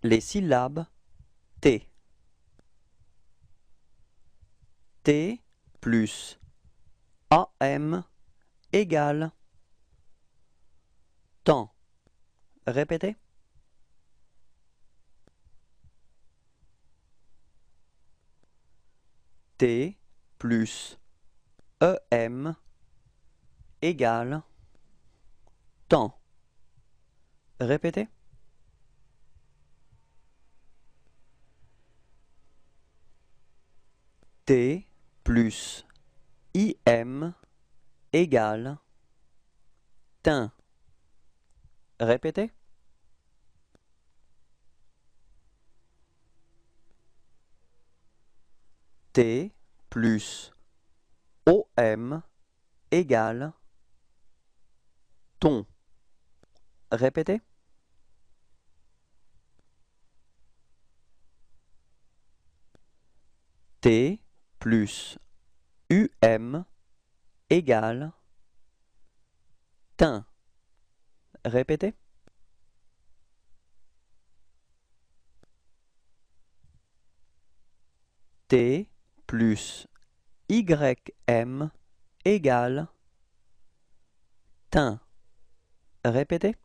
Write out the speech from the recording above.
Les syllabes T. T plus AM égale temps. Répétez. T plus EM égale temps. Répétez. T plus IM égale tin. Répétez. T plus OM égale ton. Répétez. T plus UM égale tin. Répétez. T plus YM égale tin. Répétez.